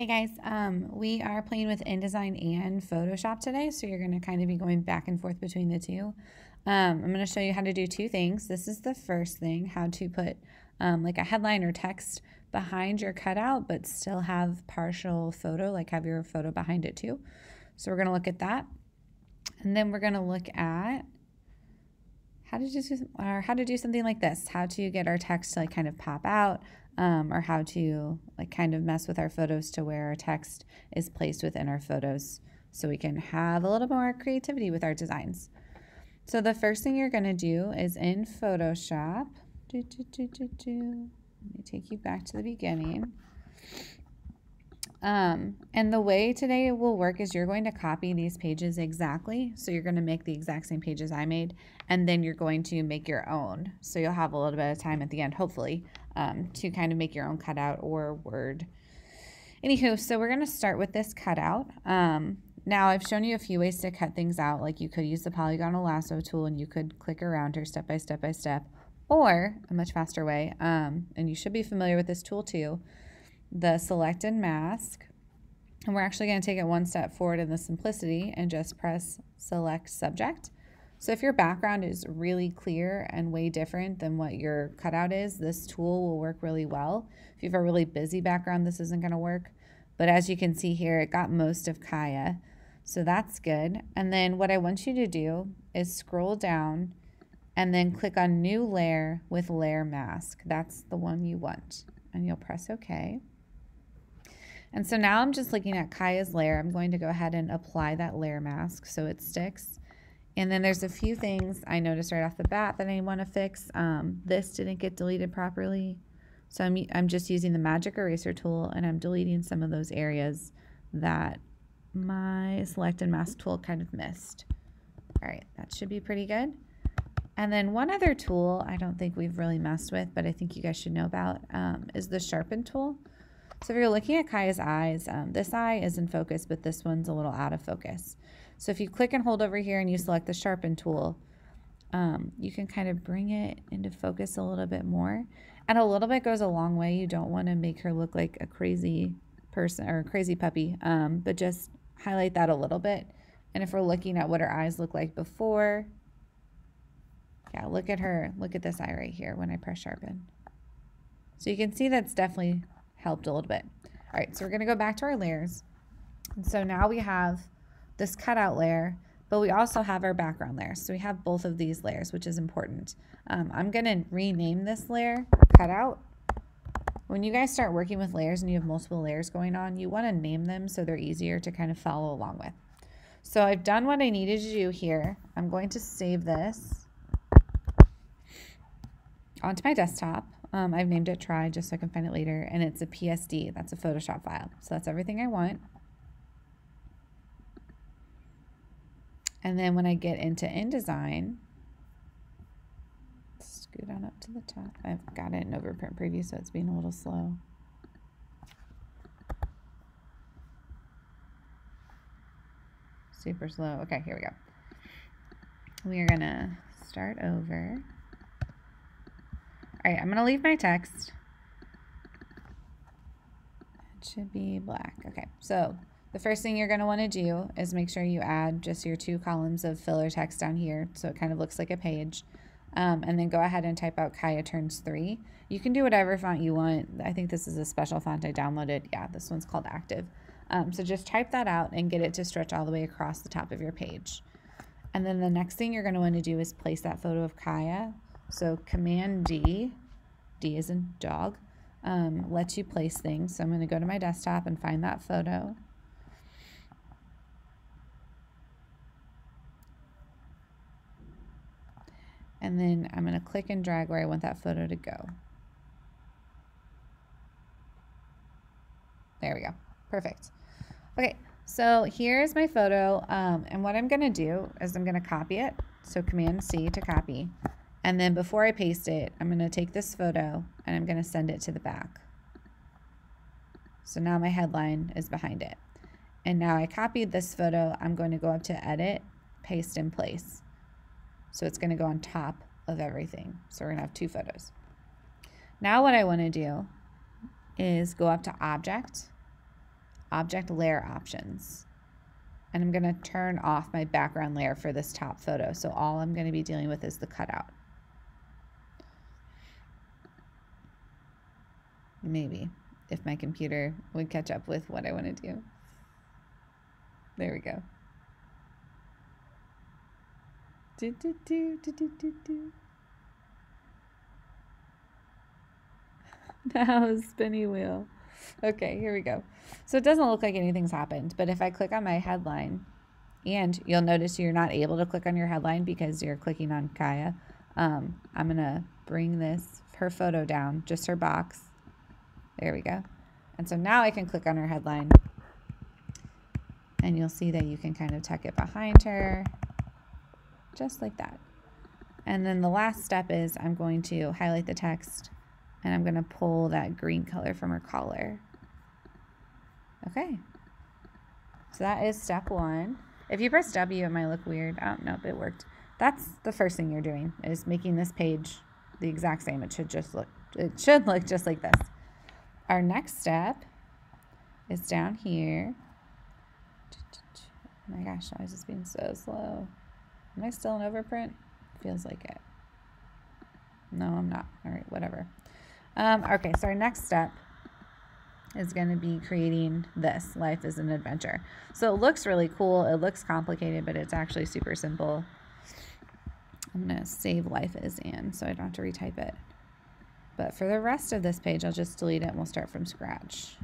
Hey guys, we are playing with InDesign and Photoshop today, so you're going to kind of be going back and forth between the two. I'm going to show you how to do two things. This is the first thing, how to put like a headline or text behind your cutout, but still have partial photo, like have your photo behind it too. So we're going to look at that. And then we're going to look at how to do something like this, how to get our text to like kind of pop out, or how to like kind of mess with our photos to where our text is placed within our photos so we can have a little more creativity with our designs. So the first thing you're going to do is in Photoshop, let me take you back to the beginning. And the way today will work is you're going to copy these pages exactly. So you're going to make the exact same pages I made, and then you're going to make your own. So you'll have a little bit of time at the end, hopefully, to kind of make your own cutout or word. Anywho, so we're going to start with this cutout. Now I've shown you a few ways to cut things out. Like you could use the polygonal lasso tool and you could click around her step by step by step, or a much faster way, and you should be familiar with this tool too, the select and mask. And we're actually going to take it one step forward in the simplicity and just press select subject. So if your background is really clear and way different than what your cutout is, this tool will work really well. If you have a really busy background, this isn't going to work. But as you can see here, it got most of Kaya. So that's good. And then what I want you to do is scroll down and then click on new layer with layer mask. That's the one you want. And you'll press OK. And so now I'm just looking at Kaya's layer. I'm going to go ahead and apply that layer mask so it sticks. And then there's a few things I noticed right off the bat that I want to fix. This didn't get deleted properly. So I'm just using the magic eraser tool and I'm deleting some of those areas that my select and mask tool kind of missed. All right, that should be pretty good. And then one other tool I don't think we've really messed with, but I think you guys should know about, is the sharpen tool. So if you're looking at Kaya's eyes, this eye is in focus, but this one's a little out of focus. So if you click and hold over here and you select the sharpen tool, you can kind of bring it into focus a little bit more. And a little bit goes a long way. You don't want to make her look like a crazy person or a crazy puppy, but just highlight that a little bit. And if we're looking at what her eyes look like before, yeah, look at her. Look at this eye right here when I press sharpen. So you can see that's definitely helped a little bit. All right, so we're going to go back to our layers. And so now we have this cutout layer, but we also have our background layer. So we have both of these layers, which is important. I'm going to rename this layer cutout. When you guys start working with layers and you have multiple layers going on, you want to name them so they're easier to kind of follow along with. So I've done what I needed to do here. I'm going to save this onto my desktop. I've named it try just so I can find it later, and it's a PSD. That's a Photoshop file. So that's everything I want. And then when I get into InDesign, scoot on up to the top. I've got it in overprint preview, so it's being a little slow. Super slow. Okay, here we go. We are gonna start over. All right, I'm going to leave my text. It should be black. Okay, so the first thing you're going to want to do is make sure you add just your 2 columns of filler text down here so it kind of looks like a page. And then go ahead and type out Kaya turns 3. You can do whatever font you want. I think this is a special font I downloaded. Yeah, this one's called Active. So just type that out and get it to stretch all the way across the top of your page. And then the next thing you're going to want to do is place that photo of Kaya. So Command D, D as in dog, lets you place things. So I'm going to go to my desktop and find that photo. And then I'm going to click and drag where I want that photo to go. There we go. Perfect. Okay, so here's my photo. And what I'm going to do is I'm going to copy it. So Command C to copy. And then before I paste it, I'm going to take this photo and I'm going to send it to the back. So now my headline is behind it. And now I copied this photo. I'm going to go up to Edit, Paste in Place. So it's going to go on top of everything. So we're going to have 2 photos. Now what I want to do is go up to Object Object Layer Options. And I'm going to turn off my background layer for this top photo. So all I'm going to be dealing with is the cutout. Maybe, if my computer would catch up with what I want to do. There we go. Do, do, do, do, do, do, do. Now spinny wheel. Okay, here we go. So it doesn't look like anything's happened, but if I click on my headline, and you'll notice you're not able to click on your headline because you're clicking on Kaya. I'm going to bring her photo down, just her box. There we go. And so now I can click on her headline, and you'll see that you can kind of tuck it behind her, just like that. And then the last step is I'm going to highlight the text, and I'm going to pull that green color from her collar. Okay. So that is step 1. If you press W, it might look weird. Oh, nope, it worked. That's the first thing you're doing, is making this page the exact same. It should look just like this. Our next step is down here. Oh my gosh, why is this being so slow? Am I still in overprint? Feels like it. No, I'm not. All right, whatever. Okay, so our next step is going to be creating this, Life is an Adventure. So it looks really cool. It looks complicated, but it's actually super simple. I'm going to save Life as in so I don't have to retype it. But for the rest of this page, I'll just delete it and we'll start from scratch.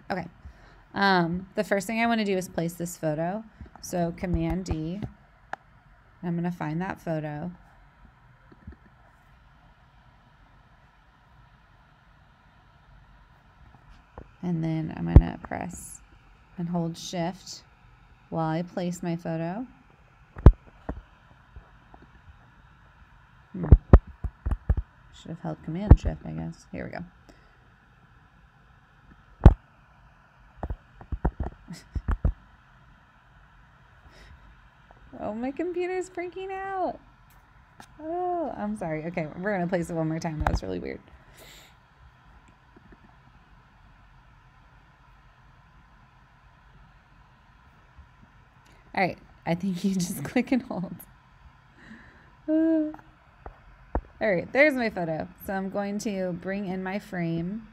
Okay. The first thing I want to do is place this photo. So Command D. I'm going to find that photo. And then I'm going to press and hold Shift while I place my photo. Should have held Command Shift, I guess. Here we go. Oh, my computer's freaking out. Oh, I'm sorry. Okay, we're going to place it one more time. That was really weird. All right, I think you just click and hold. All right, there's my photo. So I'm going to bring in my frame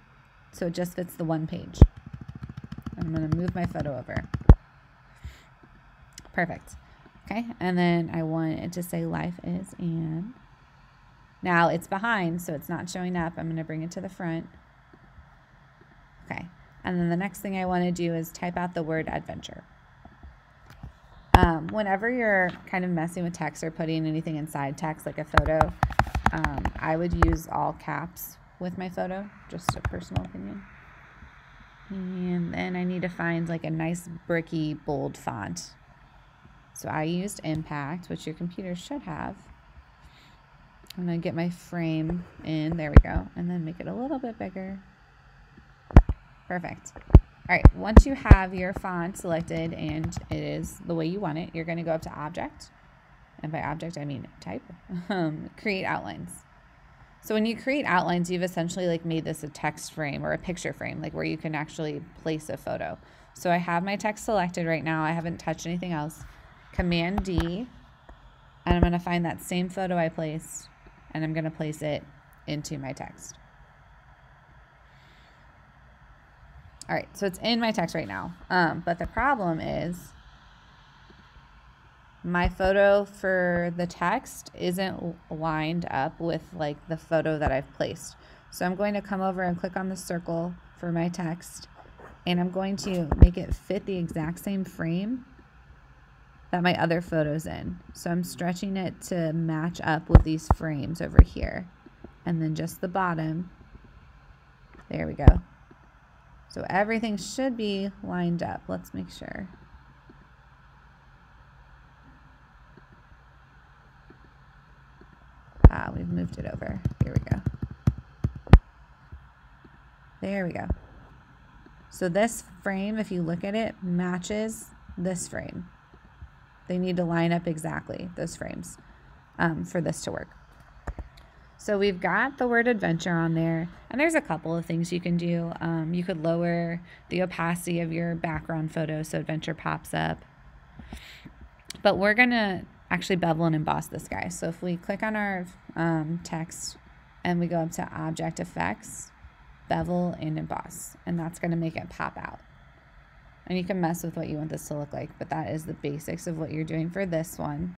so it just fits the one page. I'm going to move my photo over. Perfect. Okay, and then I want it to say Life is in. Now it's behind, so it's not showing up. I'm going to bring it to the front. Okay, and then the next thing I want to do is type out the word adventure. Whenever you're kind of messing with text or putting anything inside text, like a photo, I would use all caps with my photo, just a personal opinion. And then I need to find like a nice bricky, bold font. So I used Impact, which your computer should have. I'm going to get my frame in. There we go. And then make it a little bit bigger. Perfect. All right. Once you have your font selected and it is the way you want it, you're going to go up to Object. And by Object, I mean Type. Create Outlines. So when you create outlines, you've essentially like made this a text frame or a picture frame, like where you can actually place a photo. So I have my text selected right now. I haven't touched anything else. Command D, and I'm going to find that same photo I placed, and I'm going to place it into my text. All right, so it's in my text right now, but the problem is my photo for the text isn't lined up with like the photo that I've placed. So I'm going to come over and click on the circle for my text, and I'm going to make it fit the exact same frame that my other photo's in. So I'm stretching it to match up with these frames over here. And then just the bottom. There we go. So everything should be lined up. Let's make sure. We've moved it over. Here we go. There we go. So this frame, if you look at it, matches this frame. They need to line up exactly, those frames, for this to work. So we've got the word adventure on there, and there's a couple of things you can do. You could lower the opacity of your background photo so adventure pops up. But we're going to actually bevel and emboss this guy. So if we click on our text and we go up to Object Effects, Bevel and Emboss, and that's going to make it pop out. And you can mess with what you want this to look like, but that is the basics of what you're doing for this one.